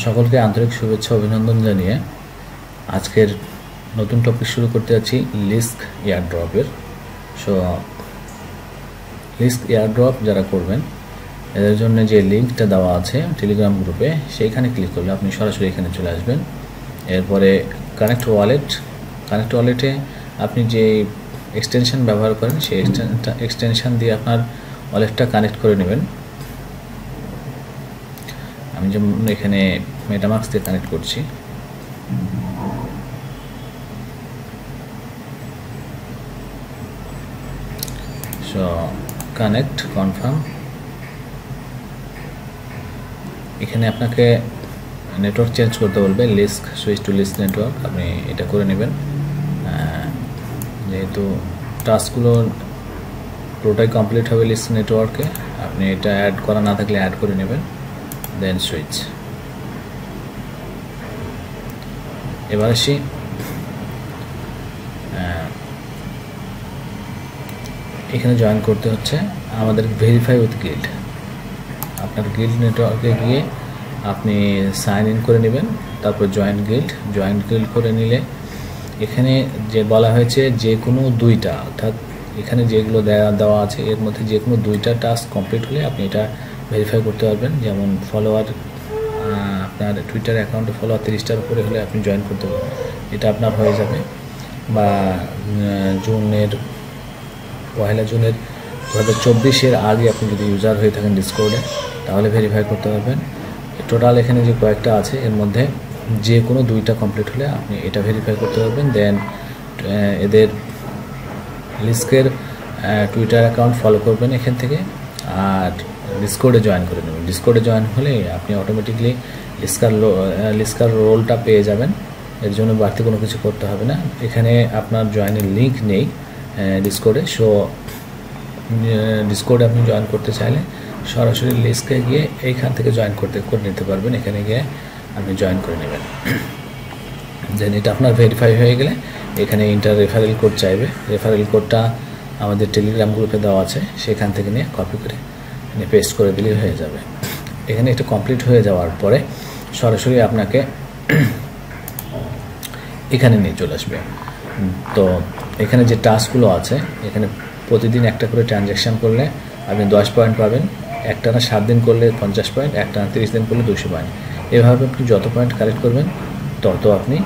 সকলকে আন্তরিক শুভেচ্ছা অভিনন্দন জানিয়ে আজকের নতুন টপিক শুরু করতে যাচ্ছি লিস্ক এয়ারড্রপের। সো লিস্ক এয়ারড্রপ যারা করবেন এদের জন্য যে লিঙ্কটা দেওয়া আছে টেলিগ্রাম গ্রুপে, সেইখানে ক্লিক করলে আপনি সরাসরি এখানে চলে আসবেন। এরপরে কানেক্ট ওয়ালেটে আপনি যে এক্সটেনশন ব্যবহার করেন সেই এক্সটেনশন দিয়ে আপনার ওয়ালেটটা কানেক্ট করে নেবেন। আমি যেমন এখানে মেটামাস্ক দিয়ে কানেক্ট করছি। So connect confirm. এখানে আপনাকে নেটওয়ার্ক চেঞ্জ করতে বলবে, Leask switch to Leask network, আপনি এটা করে নেবেন। যেহেতু টাস্কগুলো পুরোটাই কমপ্লিট হবে লিস্ক নেটওয়ার্কে, আপনি এটা অ্যাড করা না থাকলে অ্যাড করে নেবেন, দেন সুইচ। এবার আসি এখানে জয়েন করতে হচ্ছে আমাদের ভেরিফাই উইথ গিল্ড। আপনার গিল্ড নেটওয়ার্কে গিয়ে আপনি সাইন ইন করে নেবেন, তারপর জয়েন্ট গিল্ড করে নিলে এখানে যে বলা হয়েছে যে কোনো দুইটা, অর্থাৎ এখানে যেগুলো দেওয়া আছে এর মধ্যে যে কোনো দুইটা টাস্ক কমপ্লিট হলে আপনি এটা ভেরিফাই করতে পারবেন। যেমন ফলোয়ার, আপনার টুইটার অ্যাকাউন্টে ফলোয়ার 30টার উপরে হলে আপনি জয়েন করতে পারবেন, এটা আপনার হয়ে যাবে। বা পয়লা জুনের 2024 আগে আপনি যদি ইউজার হয়ে থাকেন ডিসকর্ডে তাহলে ভেরিফাই করতে পারবেন। টোটাল এখানে যে কয়েকটা আছে এর মধ্যে যে কোনো দুইটা কমপ্লিট হলে আপনি এটা ভেরিফাই করতে পারবেন। দেন এদের লিস্কের টুইটার অ্যাকাউন্ট ফলো করবেন এখান থেকে, আর ডিসকর্ডে জয়েন করে নেবেন। ডিসকর্ডে জয়েন হলে আপনি অটোমেটিকলি লিস্কার রোলটা পেয়ে যাবেন। এর জন্য বাড়তি কোনো কিছু করতে হবে না। এখানে আপনার জয়েনের লিঙ্ক নেই ডিসকর্ডে। সো ডিসকর্ডে আপনি জয়েন করতে চাইলে সরাসরি লিস্কে গিয়ে এইখান থেকে জয়েন করে নিতে পারবেন। এখানে গিয়ে আপনি জয়েন করে নেবেন। দেন এটা আপনার ভেরিফাই হয়ে গেলে এখানে রেফারেল কোড চাইবে। রেফারেল কোডটা আমাদের টেলিগ্রাম গ্রুপে দেওয়া আছে, সেখান থেকে নিয়ে কপি করে পেস্ট করে দিলেই হয়ে যাবে। এখানে এটা কমপ্লিট হয়ে যাওয়ার পরে সরাসরি আপনাকে এখানে নিয়ে চলে আসবে। তো এখানে যে টাস্কগুলো আছে, এখানে প্রতিদিন একটা করে ট্রানজ্যাকশান করলে আপনি 10 পয়েন্ট পাবেন। একটানা 7 দিন করলে 50 পয়েন্ট, একটানা 30 দিন করলে 200 পয়েন্ট। এভাবে আপনি যত পয়েন্ট কালেক্ট করবেন তত আপনি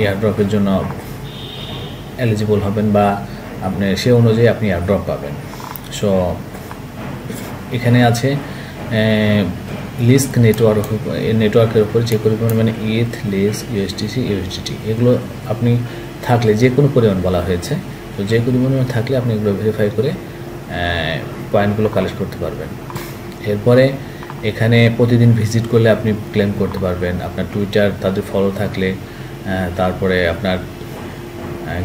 এয়ারড্রপের জন্য এলিজিবল হবেন, বা আপনি সে অনুযায়ী আপনি এয়ারড্রপ পাবেন। সো এখানে আছে লিস্ক নেটওয়ার্কের উপর যে পরিমাণ, মানে ইথ, লিস্ক, ইউএসডিটি এগুলো আপনি থাকলে যে কোনো পরিমাণ বলা হয়েছে, তো যে কোনো পরিমাণ থাকলে আপনি এগুলো ভেরিফাই করে পয়েন্টগুলো কালেক্ট করতে পারবেন। এরপরে এখানে প্রতিদিন ভিজিট করলে আপনি ক্লেম করতে পারবেন। আপনার টুইটার তাদের ফলো থাকলে, তারপরে আপনার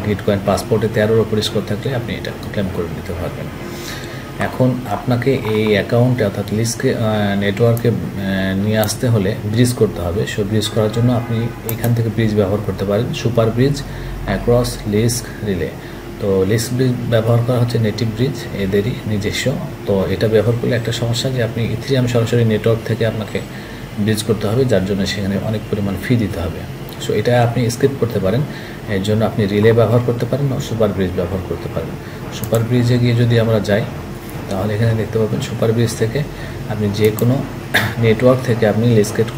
গিটকয়েন পাসপোর্টে 13-র উপর স্কোর থাকলে আপনি এটা ক্লেম করে নিতে পারবেন। এখন আপনাকে এই অ্যাকাউন্টে অর্থাৎ লিস্কে নেটওয়ার্কে নিয়ে আসতে হলে ব্রিজ করতে হবে। সো ব্রিজ করার জন্য আপনি এখান থেকে ব্রিজ ব্যবহার করতে পারেন, super bridge across Leask relay. তো লিস্ক ব্রিজ ব্যবহার করা হচ্ছে নেটিভ ব্রিজ, এদেরই নিজস্ব। তো এটা ব্যবহার করলে একটা সমস্যা যে আপনি ইথেরিয়াম সরাসরি নেটওয়ার্ক থেকে আপনাকে ব্রিজ করতে হবে, যার জন্য সেখানে অনেক পরিমাণ ফি দিতে হবে। সো এটা আপনি স্কিপ করতে পারেন। এর জন্য আপনি রিলে ব্যবহার করতে পারেন বা সুপার ব্রিজ ব্যবহার করতে পারেন। সুপার ব্রিজে গিয়ে যদি আমরা যাই তাহলে এখানে দেখতে পাবেন সুপার ব্রিজ থেকে আপনি যে কোনো নেটওয়ার্ক থেকে আপনি লিস্কেট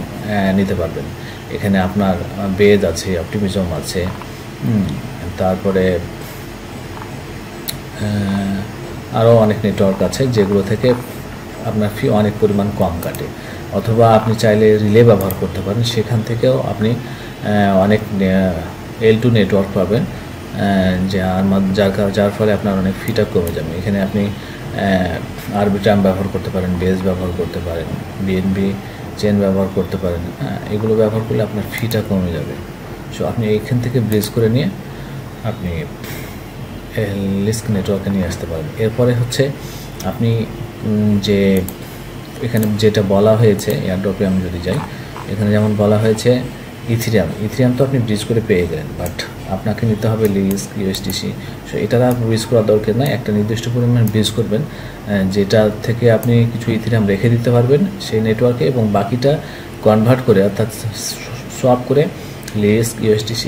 নিতে পারবেন। এখানে আপনার বেজ আছে, অপটিমিজম আছে, তারপরে আরও অনেক নেটওয়ার্ক আছে যেগুলো থেকে আপনার ফি অনেক পরিমাণ কম কাটে। অথবা আপনি চাইলে রিলে ব্যবহার করতে পারেন, সেখান থেকেও আপনি অনেক L2 নেটওয়ার্ক পাবেন, যার ফলে আপনার অনেক ফিটা কমে যাবে। এখানে আপনি আরবিট্রাম ব্যবহার করতে পারেন, বেজ ব্যবহার করতে পারেন, বিএনবি চেন ব্যবহার করতে পারেন। এগুলো ব্যবহার করলে আপনার ফিটা কমে যাবে। সো আপনি এইখান থেকে ব্রিজ করে নিয়ে আপনি লিস্ক নেটওয়ার্কে নিয়ে আসতে পারেন। এরপরে হচ্ছে আপনি যে এখানে যেটা বলা হয়েছে এয়ারড্রপে আমি যদি যাই, এখানে যেমন বলা হয়েছে ইথেরিয়াম তো আপনি ব্রিজ করে পেয়ে গেলেন, বাট আপনাকে নিতে হবে লিস্ক, ইউএসডিসি। সো এটা আর ব্রিজ করার দরকার নাই, একটা নির্দিষ্ট পরিমাণ ব্রিজ করবেন, যেটা থেকে আপনি কিছু ইথেরিয়াম রেখে দিতে পারবেন সেই নেটওয়ার্কে, এবং বাকিটা কনভার্ট করে অর্থাৎ সোয়াপ করে লিস্ক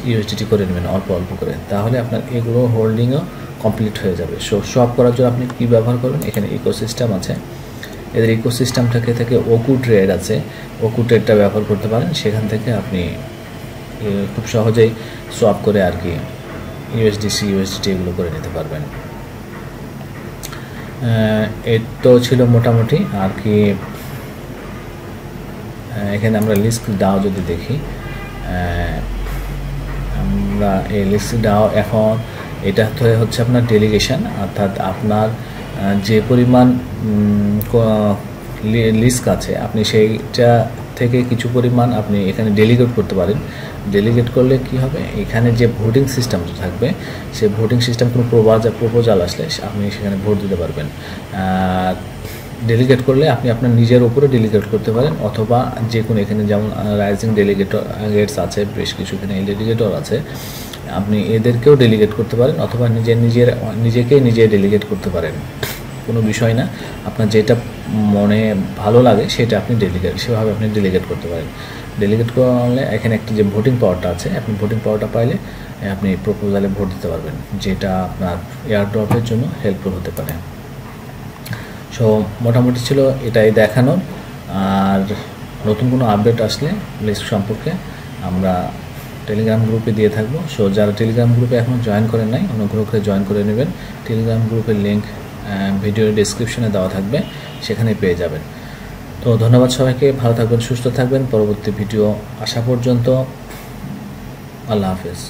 ইউএসডিটি করে নেবেন অল্প অল্প করে, তাহলে আপনার এগুলো হোল্ডিংও কমপ্লিট হয়ে যাবে। সোয়াপ করার জন্য আপনি কী ব্যবহার করবেন, এখানে ইকোসিস্টেম আছে, এদের ইকোসিস্টেমটাকে থেকে ওকু ট্রেড আছে, ওকু ট্রেডটা ব্যবহার করতে পারেন। সেখান থেকে আপনি খুব সহজেই সোয়াপ করে আর কি ইউএসডিটি এগুলো করে নিতে পারবেন। এর তো ছিল মোটামুটি আর কি। এখানে আমরা লিস্ক ডাও যদি দেখি, আমরা এই লিস্ক ডাও এখন এটা হচ্ছে আপনার ডেলিগেশন, অর্থাৎ আপনার যে পরিমাণ লিস্ক আছে আপনি সেইটা থেকে কিছু পরিমাণ আপনি এখানে ডেলিগেট করতে পারেন। ডেলিগেট করলে কি হবে, এখানে যে ভোটিং সিস্টেম থাকবে সেই ভোটিং সিস্টেম কোনো প্রপোজাল আসলে আপনি সেখানে ভোট দিতে পারবেন। ডেলিগেট করলে আপনি আপনার নিজের উপরে ডেলিগেট করতে পারেন, অথবা যে কোনো এখানে যেমন রাইজিং ডেলিগেটস আছে, বেশ কিছু এখানে ডেলিগেটর আছে, আপনি এদেরকেও ডেলিগেট করতে পারেন, অথবা নিজেকে নিজে ডেলিগেট করতে পারেন। কোনো বিষয় না, আপনার যেটা মনে ভালো লাগে সেটা আপনি সেভাবে আপনি ডেলিগেট করতে পারেন। ডেলিগেট করলে এখানে একটা যে ভোটিং পাওয়ারটা আছে, আপনি ভোটিং পাওয়ারটা পাইলে আপনি প্রপোজালে ভোট দিতে পারবেন, যেটা আপনার এয়ারড্রপের জন্য হেল্পফুল হতে পারে। সো মোটামুটি ছিল এটাই দেখানোর। আর নতুন কোনো আপডেট আসলে লিস্ট সম্পর্কে আমরা টেলিগ্রাম গ্রুপে দিয়ে থাকবো। সো যারা টেলিগ্রাম গ্রুপে এখনও জয়েন করেন নাই, অনুগ্রহ করে জয়েন করে নেবেন। টেলিগ্রাম গ্রুপের লিঙ্ক ভিডিওর ডেসক্রিপশনে দেওয়া থাকবে, সেখানে পেয়ে যাবেন। তো ধন্যবাদ সবাইকে, ভালো থাকবেন, সুস্থ থাকবেন। পরবর্তী ভিডিও আসা পর্যন্ত আল্লাহ হাফেজ।